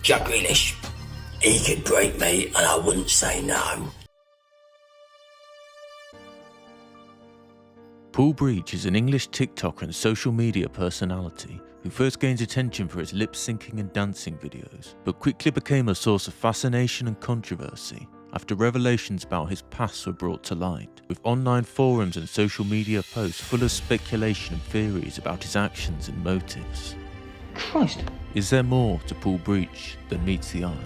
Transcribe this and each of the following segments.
Jack Grealish. He could break me and I wouldn't say no. Paul Breach is an English TikToker and social media personality who first gained attention for his lip-syncing and dancing videos, but quickly became a source of fascination and controversy after revelations about his past were brought to light, with online forums and social media posts full of speculation and theories about his actions and motives. Christ. Is there more to Paul Breach than meets the eye?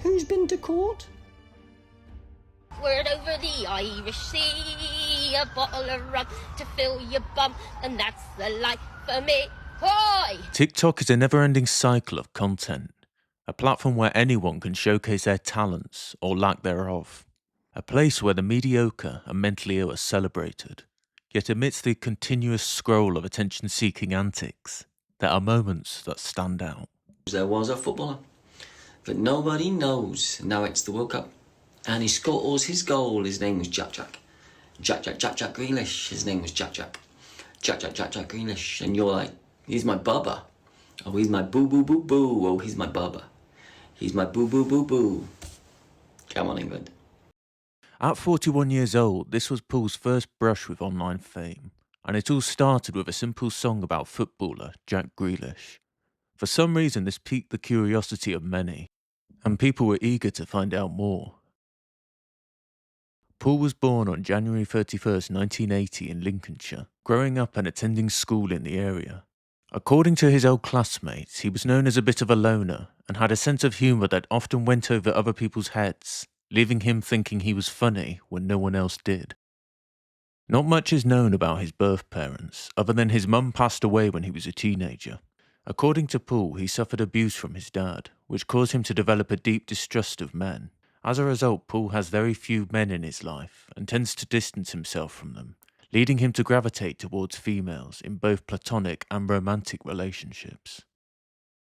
Who's been to court? Word over the Irish Sea, a bottle of rum to fill your bum, and that's the life for me. Hoy! TikTok is a never-ending cycle of content, a platform where anyone can showcase their talents or lack thereof, a place where the mediocre and mentally ill are celebrated. Yet amidst the continuous scroll of attention-seeking antics, there are moments that stand out. There was a footballer that nobody knows. Now it's the World Cup. And he scores his goal. His name was Jack Grealish. His name was Jack Grealish. And you're like, he's my bubba. Oh, he's my boo. Oh, he's my bubba. He's my boo. Come on, England. At 41 years old, this was Paul's first brush with online fame, and it all started with a simple song about footballer Jack Grealish. For some reason, this piqued the curiosity of many, and people were eager to find out more. Paul was born on January 31st, 1980 in Lincolnshire, growing up and attending school in the area. According to his old classmates, he was known as a bit of a loner and had a sense of humour that often went over other people's heads, leaving him thinking he was funny when no one else did. Not much is known about his birth parents, other than his mum passed away when he was a teenager. According to Paul, he suffered abuse from his dad, which caused him to develop a deep distrust of men. As a result, Paul has very few men in his life and tends to distance himself from them, leading him to gravitate towards females in both platonic and romantic relationships.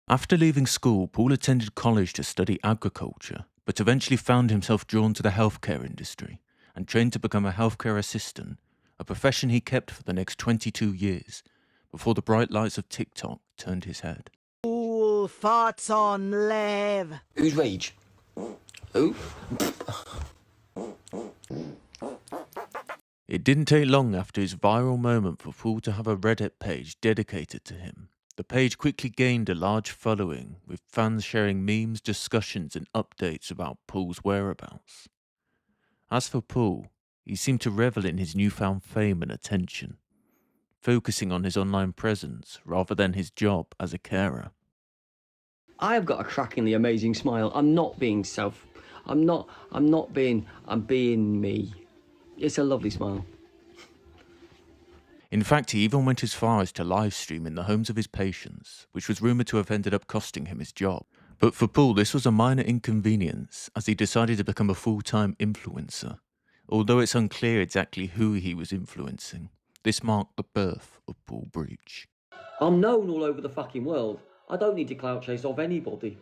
After leaving school, Paul attended college to study agriculture, but eventually found himself drawn to the healthcare industry and trained to become a healthcare assistant, a profession he kept for the next 22 years, before the bright lights of TikTok turned his head. Full thoughts on Lev. Who's Rage? Who? It didn't take long after his viral moment for Paul to have a Reddit page dedicated to him. The page quickly gained a large following, with fans sharing memes, discussions and updates about Paul's whereabouts. As for Paul, he seemed to revel in his newfound fame and attention, focusing on his online presence rather than his job as a carer. I have got a crackingly amazing smile. I'm being me. It's a lovely smile. In fact, he even went as far as to live stream in the homes of his patients, which was rumoured to have ended up costing him his job. But for Paul, this was a minor inconvenience, as he decided to become a full-time influencer. Although it's unclear exactly who he was influencing, this marked the birth of Paul Breach. I'm known all over the fucking world. I don't need to clout chase off anybody.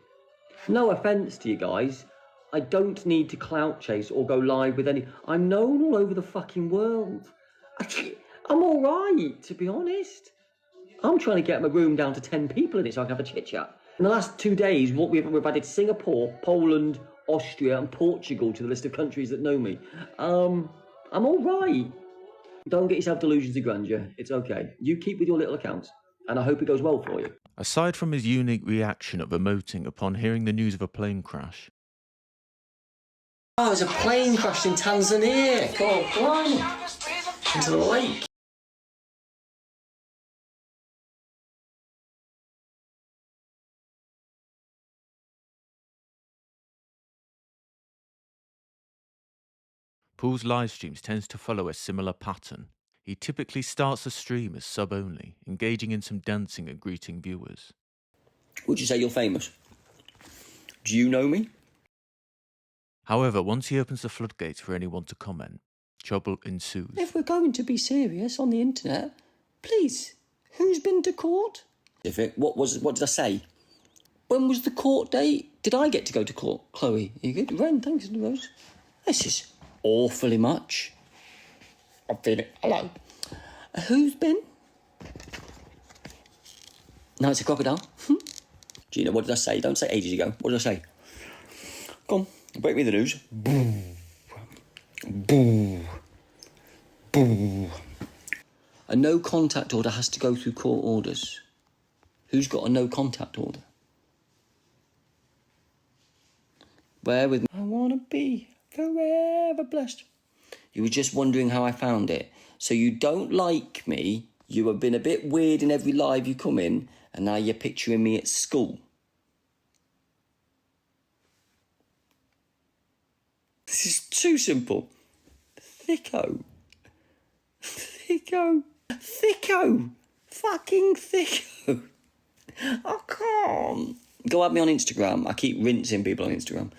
No offence to you guys. I don't need to clout chase or go live with any... I'm known all over the fucking world. I'm all right, to be honest. I'm trying to get my room down to 10 people in it so I can have a chit-chat. In the last 2 days, we've added Singapore, Poland, Austria and Portugal to the list of countries that know me. I'm all right. Don't get yourself delusions of grandeur. It's okay. You keep with your little accounts, and I hope it goes well for you. Aside from his unique reaction of emoting upon hearing the news of a plane crash, Oh, there's a plane crashed in Tanzania. God, blimey. Into the lake. Paul's live streams tends to follow a similar pattern. He typically starts the stream as sub-only, engaging in some dancing and greeting viewers. Would you say you're famous? Do you know me? However, once he opens the floodgates for anyone to comment, trouble ensues. If we're going to be serious on the internet, please, who's been to court? What did I say? When was the court date? Did I get to go to court? Chloe, are you good? Ren, thanks, Rose. This is awfully much. I'm feeling... Hello. Who's been? No, it's a crocodile. Gina, what did I say? Don't say ages ago. What did I say? Come on, break me the news. Boo. Boo. Boo. A no contact order has to go through court orders. Who's got a no contact order? Bear with me. I want to be forever blessed. You were just wondering how I found it. So you don't like me, you have been a bit weird in every live you come in, and now you're picturing me at school. This is too simple. Thicko. Thicko. Thicko. Fucking Thicko. I can't. Go at me on Instagram. I keep rinsing people on Instagram.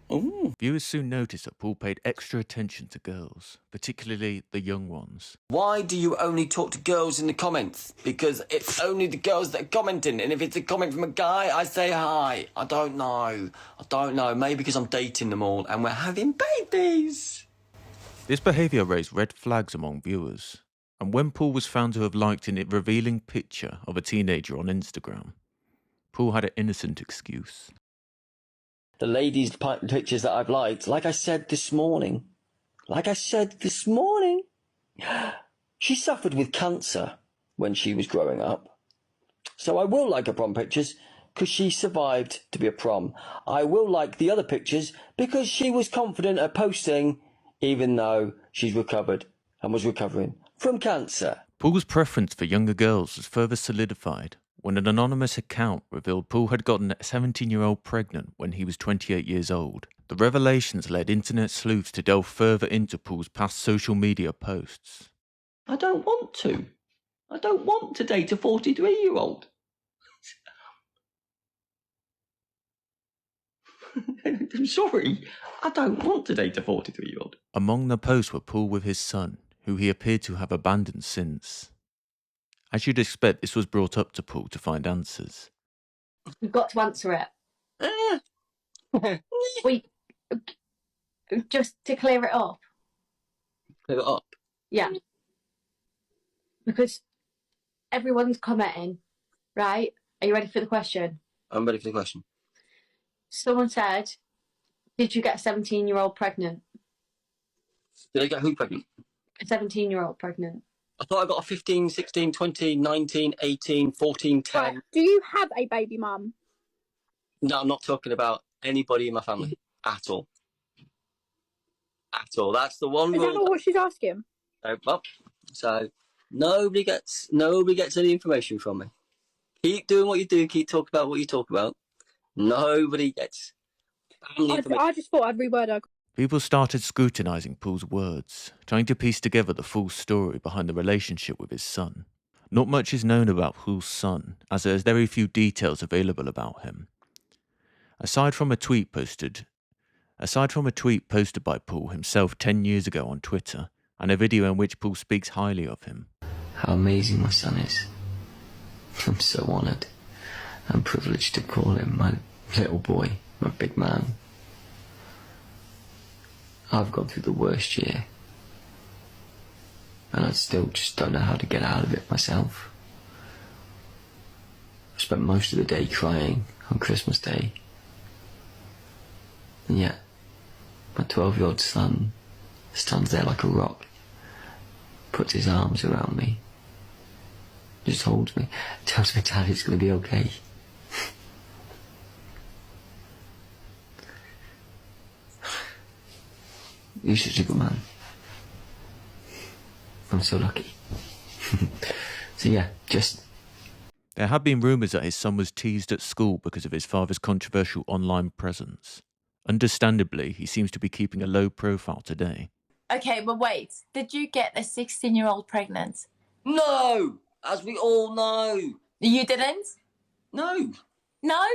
Ooh. Viewers soon noticed that Paul paid extra attention to girls, particularly the young ones. Why do you only talk to girls in the comments? Because it's only the girls that are commenting, and if it's a comment from a guy, I say hi. I don't know. Maybe because I'm dating them all and we're having babies. This behaviour raised red flags among viewers, and when Paul was found to have liked a revealing picture of a teenager on Instagram, Paul had an innocent excuse. The ladies' pictures that I've liked, like I said this morning, she suffered with cancer when she was growing up. So I will like her prom pictures because she survived to be a prom. I will like the other pictures because she was confident at posting, even though she's recovered and was recovering from cancer. Paul's preference for younger girls was further solidified when an anonymous account revealed Paul had gotten a 17-year-old pregnant when he was 28 years old. The revelations led internet sleuths to delve further into Paul's past social media posts. I don't want to. I don't want to date a 43-year-old. I'm sorry. I don't want to date a 43-year-old. Among the posts were Paul with his son, who he appeared to have abandoned since. As you'd expect, this was brought up to Paul to find answers. You've got to answer it. Just to clear it up. Clear it up? Yeah. Because everyone's commenting, right? Are you ready for the question? I'm ready for the question. Someone said, did you get a 17-year-old pregnant? Did I get who pregnant? A 17-year-old pregnant. I thought I got a 15, 16, 20, 19, 18, 14, 10. Right. Do you have a baby mum? No, I'm not talking about anybody in my family at all. At all. That's the one Is rule. that not what she's asking? So nobody gets any information from me. Keep doing what you do. Keep talking about what you talk about. Nobody gets family information. I just thought I'd reword her. People started scrutinising Paul's words, trying to piece together the full story behind the relationship with his son. Not much is known about Paul's son, as there is very few details available about him. Aside from a tweet posted by Paul himself 10 years ago on Twitter, and a video in which Paul speaks highly of him. How amazing my son is. I'm so honoured and privileged to call him my little boy, my big man. I've gone through the worst year, and I still just don't know how to get out of it myself. I spent most of the day crying on Christmas Day, and yet my 12-year-old son stands there like a rock, puts his arms around me, just holds me, tells me, Dad, it's going to be okay. You're such a good man. I'm so lucky. So yeah, just... There have been rumours that his son was teased at school because of his father's controversial online presence. Understandably, he seems to be keeping a low profile today. Okay, but wait, did you get a 16-year-old pregnant? No! As we all know. You didn't? No. No?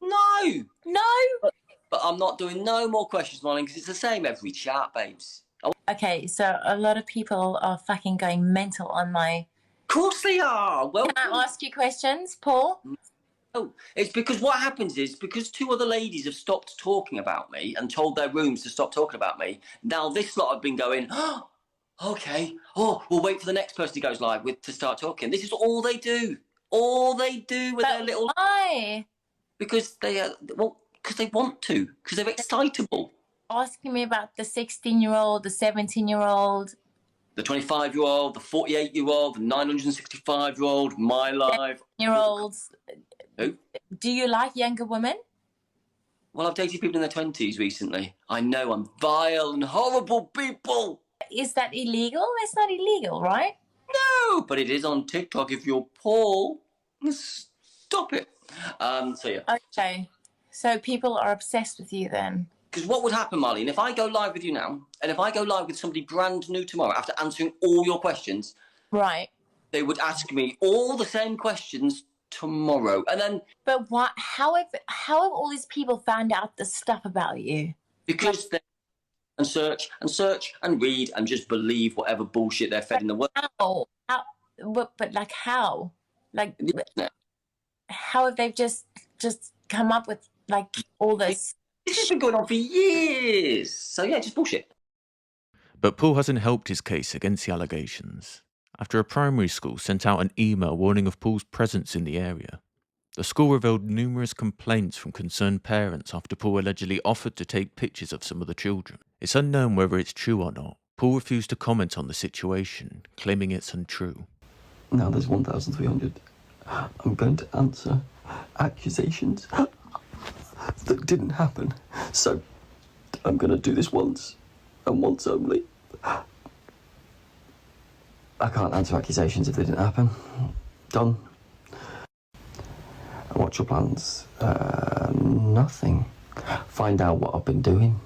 No! No? But I'm not doing no more questions, Molly, because it's the same every chat, babes. Okay, so a lot of people are fucking going mental on my... Of course they are! Well, Can I ask you questions, Paul? No, it's because what happens is, because two other ladies have stopped talking about me and told their rooms to stop talking about me, now this lot have been going, oh, Okay. Oh, we'll wait for the next person who goes live with to start talking. This is all they do. All they do with their little... Why? Because they because they want to. Because they're excitable. Asking me about the 16-year-old, the 17-year-old, the 25-year-old, the 48-year-old, the 965-year-old, my life. Year-olds. Who? Do you like younger women? Well, I've dated people in their 20s recently. I know, I'm vile and horrible people. Is that illegal? It's not illegal, right? No, but it is on TikTok if you're Paul. Stop it. So yeah. Okay. So people are obsessed with you then? Because what would happen, Marlene, if I go live with you now, and if I go live with somebody brand new tomorrow after answering all your questions, right, they would ask me all the same questions tomorrow, and then... But what? How have all these people found out the stuff about you? Because they search and read and just believe whatever bullshit they're fed in the world. How? But like how? Like how have they just come up with like all this? This has been going on for years. So yeah, just bullshit. But Paul hasn't helped his case against the allegations. After a primary school sent out an email warning of Paul's presence in the area, the school revealed numerous complaints from concerned parents after Paul allegedly offered to take pictures of some of the children. It's unknown whether it's true or not. Paul refused to comment on the situation, claiming it's untrue. Now there's 1,300. I'm going to answer accusations that didn't happen. So I'm going to do this once and once only. I can't answer accusations if they didn't happen. Done. And what's your plans? Nothing. Find out what I've been doing.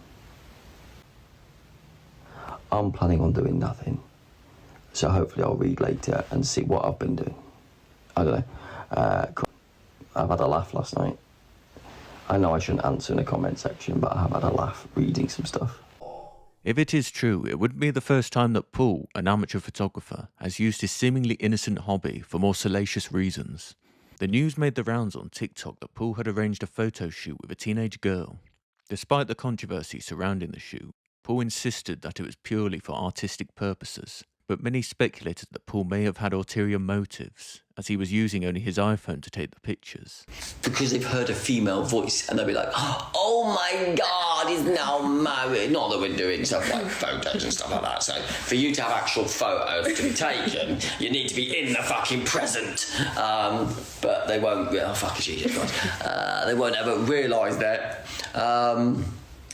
I'm planning on doing nothing. So hopefully I'll read later and see what I've been doing. I don't know. I've had a laugh last night. I know I shouldn't answer in the comment section, but I have had a laugh reading some stuff. If it is true, it wouldn't be the first time that Paul, an amateur photographer, has used his seemingly innocent hobby for more salacious reasons. The news made the rounds on TikTok that Paul had arranged a photo shoot with a teenage girl. Despite the controversy surrounding the shoot, Paul insisted that it was purely for artistic purposes, but many speculated that Paul may have had ulterior motives, as he was using only his iPhone to take the pictures. Because they've heard a female voice and they'll be like, oh my God, he's now married. Not that we're doing stuff like photos and stuff like that. So for you to have actual photos to be taken, you need to be in the fucking present. But they won't, oh fuck a shit, guys. They won't ever realise that.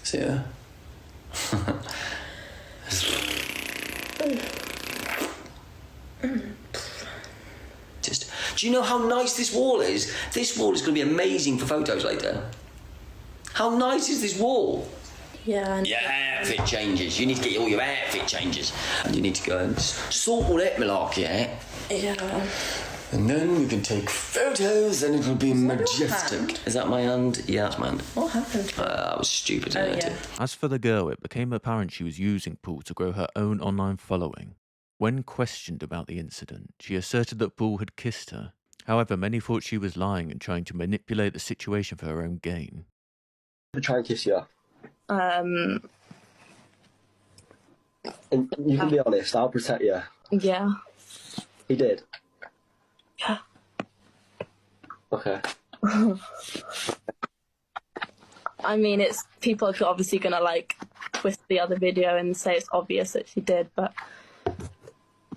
So yeah. Do you know how nice this wall is? This wall is going to be amazing for photos later. How nice is this wall? Yeah. Your outfit changes. You need to get all your outfit changes. And you need to go and sort all that malarkey out. Yeah. And then we can take photos and it'll be majestic. Is that my hand? Yeah, that's my hand. What happened? I was stupid. As for the girl, it became apparent she was using Paul to grow her own online following. When questioned about the incident, she asserted that Paul had kissed her. However, many thought she was lying and trying to manipulate the situation for her own gain. Try and kiss you. Um. And you can be honest, I'll protect you. Yeah. He did? Yeah. Okay. I mean, it's people are obviously gonna like twist the other video and say it's obvious that she did, but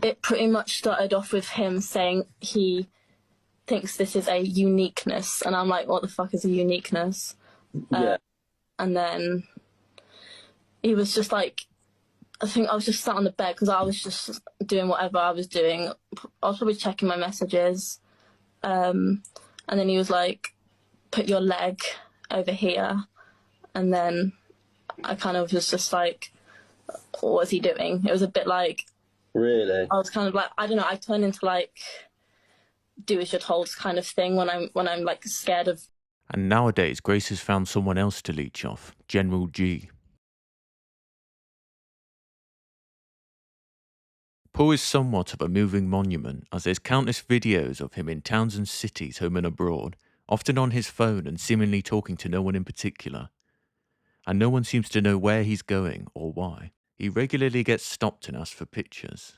it pretty much started off with him saying he thinks this is a uniqueness, and I'm like, what the fuck is a uniqueness? Yeah. And then he was just like, I think I was just sat on the bed because I was just doing whatever I was doing. I was probably checking my messages. And then he was like, put your leg over here. And then I kind of was just like, what was he doing? It was a bit like... Really? I was kind of like, I don't know, I turn into like, do as you're told kind of thing when I'm like scared of... And nowadays, Grace has found someone else to leech off, General G. Paul is somewhat of a moving monument, as there's countless videos of him in towns and cities, home and abroad, often on his phone and seemingly talking to no one in particular. And no one seems to know where he's going or why. He regularly gets stopped and asked for pictures,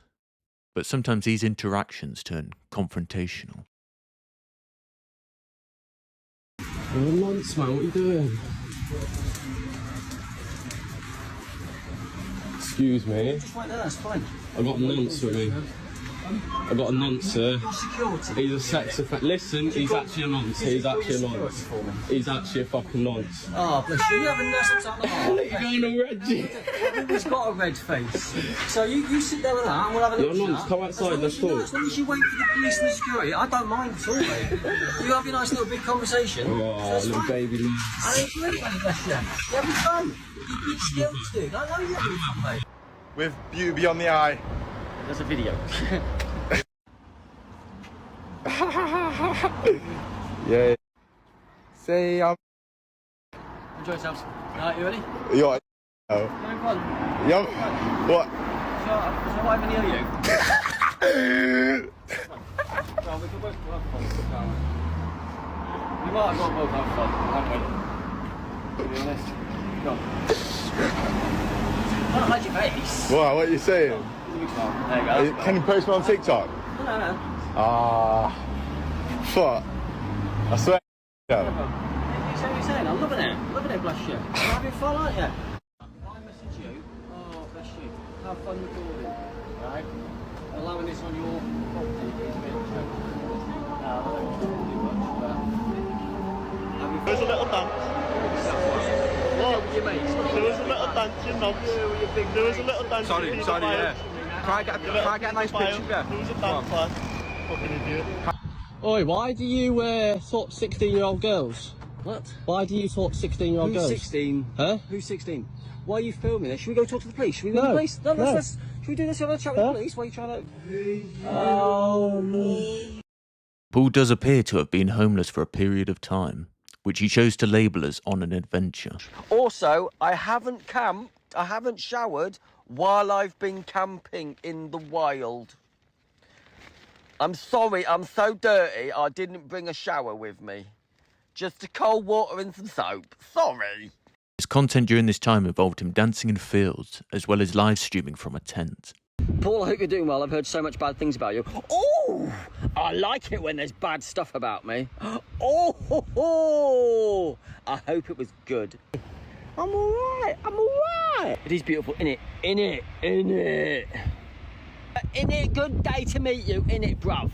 but sometimes these interactions turn confrontational. You're a nonce, mate. What are you doing? Excuse me. Just right there, that's fine. I got a nonce with me. I got a nonce here. Security. He's a sex offender. Listen, he's actually a nonce. He's actually a nonce. He's actually a fucking nonce. Oh, bless you. You haven't nursed up on the You're going all red, G. Everyone's got a red face. So you sit there with that and we'll have a You're little a nonce. chat. Come outside, let's talk. As long as you wait for the police and the security, I don't mind at all, mate. You have your nice little big conversation. Oh, little fine. baby man. I agree, mate, bless you. You're having fun. You're good skills, dude. I know you're having fun, mate. With beauty beyond the eye. There's a video. Yeah. Say Enjoy yourselves. Alright, you ready? you're Having fun. Yum. What? So I even hear you. Well, we can both have fun. We might as well both have fun, haven't we? To be honest. Go on. I don't like your face. What are you saying? There you go. Can you post me on TikTok? No. Fuck. I swear. You say what you're saying. I'm loving it, bless you. You're having fun, aren't you? I message you. Oh, bless you. Have fun recording, right? Allowing this on your property is a bit of a joke. No, I don't want to do much, but... There's a little dance. What? With your mates. There was a little dance, you know. There was a little dance. Sorry, yeah. Can I get a nice picture, yeah? There was a dance, lad. Fucking idiot. Oi, why do you talk 16-year-old girls? What? Why do you talk 16-year-old girls? Who's 16? Huh? Who's 16? Why are you filming this? Should we go talk to the police? Should we ring the police? No, let's... Should we do this? Have a chat with the police? Why are you trying to... Oh, no. Paul does appear to have been homeless for a period of time, which he chose to label as on an adventure. Also, I haven't camped, I haven't showered while I've been camping in the wild. I'm sorry, I'm so dirty, I didn't bring a shower with me. Just the cold water and some soap. Sorry. His content during this time involved him dancing in fields, as well as live streaming from a tent. Paul, I hope you're doing well. I've heard so much bad things about you. Oh, I like it when there's bad stuff about me. Oh, I hope it was good. I'm alright, It is beautiful, innit? Innit, good day to meet you, innit, bruv?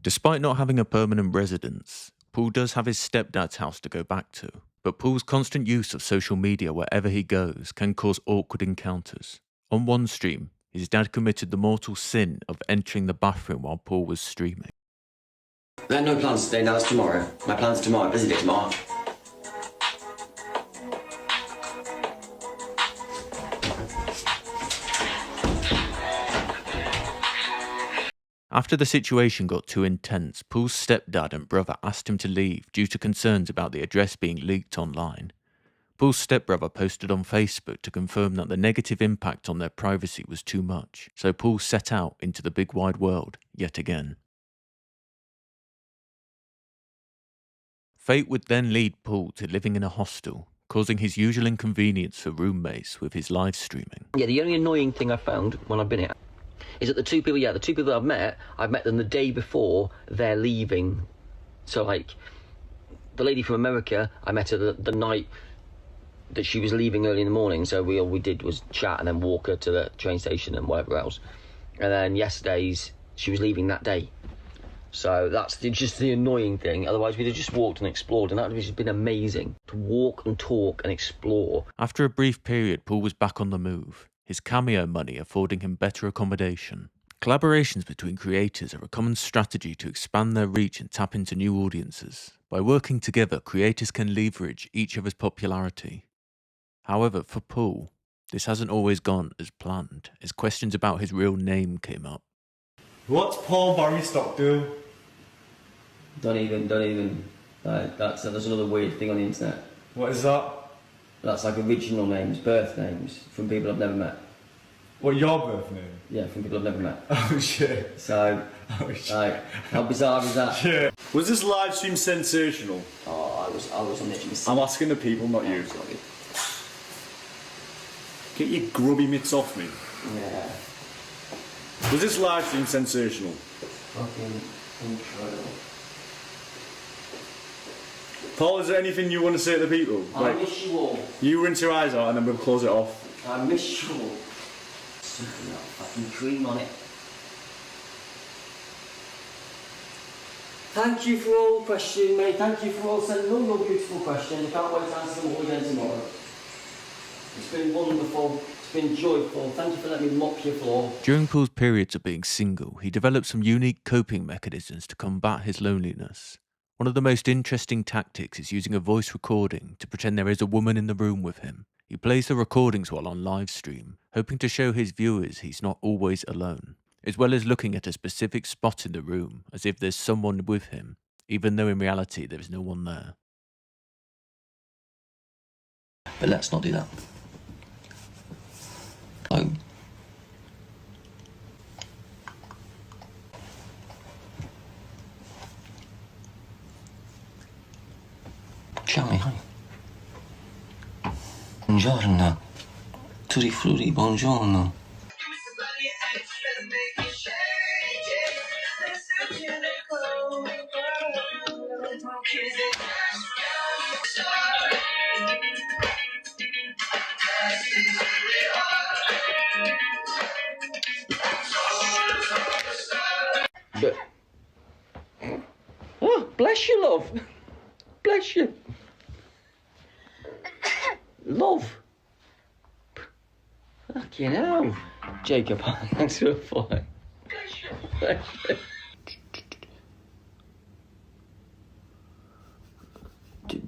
Despite not having a permanent residence, Paul does have his stepdad's house to go back to, but Paul's constant use of social media wherever he goes can cause awkward encounters. On one stream, his dad committed the mortal sin of entering the bathroom while Paul was streaming. I had no plans today, now it's tomorrow. My plan's tomorrow, busy day tomorrow. After the situation got too intense, Paul's stepdad and brother asked him to leave due to concerns about the address being leaked online. Paul's stepbrother posted on Facebook to confirm that the negative impact on their privacy was too much, so Paul set out into the big wide world yet again. Fate would then lead Paul to living in a hostel, causing his usual inconvenience for roommates with his live streaming. Yeah, the only annoying thing I found when I've been here is that the two people that I've met them the day before they're leaving. So, like, the lady from America, I met her the night that she was leaving early in the morning, so all we did was chat and then walk her to the train station and whatever else. And then yesterday's, she was leaving that day. So that's just the annoying thing. Otherwise, we'd have just walked and explored, and that would have just been amazing to walk and talk and explore. After a brief period, Paul was back on the move, his cameo money affording him better accommodation. Collaborations between creators are a common strategy to expand their reach and tap into new audiences. By working together, creators can leverage each other's popularity. However, for Paul, this hasn't always gone as planned, as questions about his real name came up. What's Paul Barrystock do? Don't even. That's another weird thing on the internet. What is that? That's like original names, birth names from people I've never met. What, your birth name? Yeah, from people I've never met. Oh shit. So, like, how bizarre is that? Yeah. Was this live stream sensational? Oh, I was on the edge of my seat. I'm asking the people, not you. Sorry. Get your grubby mitts off me. Yeah. Was this live stream sensational? Fucking incredible. Paul, is there anything you want to say to the people? I miss you all. You rinse your eyes out and then we'll close it off. I miss you all. Something that fucking cream on it. Thank you for all questioning me. Thank you for all sending all your beautiful questions. I can't wait to answer them all again tomorrow. It's been wonderful. It's been joyful. Thank you for letting me mop your floor. During Paul's periods of being single, he developed some unique coping mechanisms to combat his loneliness. One of the most interesting tactics is using a voice recording to pretend there is a woman in the room with him. He plays the recordings while on live stream, hoping to show his viewers he's not always alone, as well as looking at a specific spot in the room as if there's someone with him, even though in reality there is no one there. But let's not do that. Oh. Charlie, honey. Buongiorno. Tutti frutti, buongiorno. Oh, bless you, love. Bless you. Love. Fucking hell. Jacob, thanks for the fly. Bless you.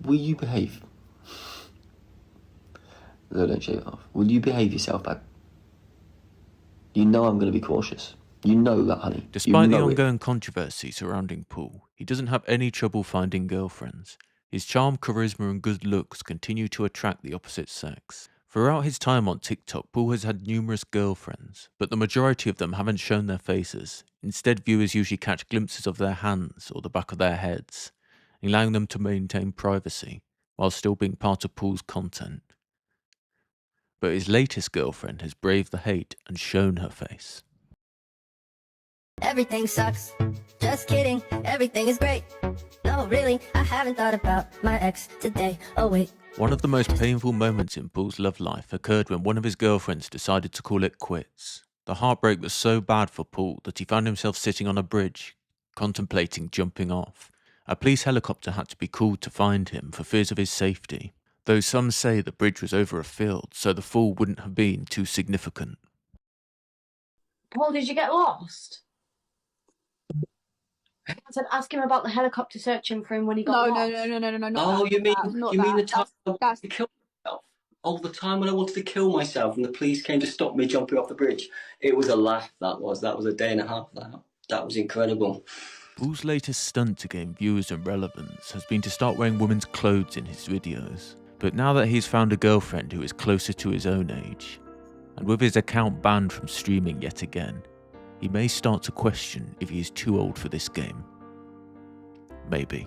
Will you behave? No, don't shave it off. Will you behave yourself, babe? You know I'm going to be cautious. You know that, honey. Despite the ongoing controversy surrounding Paul, he doesn't have any trouble finding girlfriends. His charm, charisma and good looks continue to attract the opposite sex. Throughout his time on TikTok, Paul has had numerous girlfriends, but the majority of them haven't shown their faces. Instead, viewers usually catch glimpses of their hands or the back of their heads, allowing them to maintain privacy, while still being part of Paul's content. But his latest girlfriend has braved the hate and shown her face. Everything sucks. Just kidding. Everything is great. No, really, I haven't thought about my ex today. Oh, wait. One of the most painful moments in Paul's love life occurred when one of his girlfriends decided to call it quits. The heartbreak was so bad for Paul that he found himself sitting on a bridge, contemplating jumping off. A police helicopter had to be called to find him for fears of his safety, though some say the bridge was over a field, so the fall wouldn't have been too significant. Paul, did you get lost? I said ask him about the helicopter searching for him when he got lost. No. Oh, you mean the time I that's... wanted to kill myself? Oh, the time when I wanted to kill myself and the police came to stop me jumping off the bridge. It was a laugh, that was. That was a day and a half, that was incredible. Paul's latest stunt to gain viewers and relevance has been to start wearing women's clothes in his videos. But now that he's found a girlfriend who is closer to his own age, and with his account banned from streaming yet again, he may start to question if he is too old for this game. Maybe.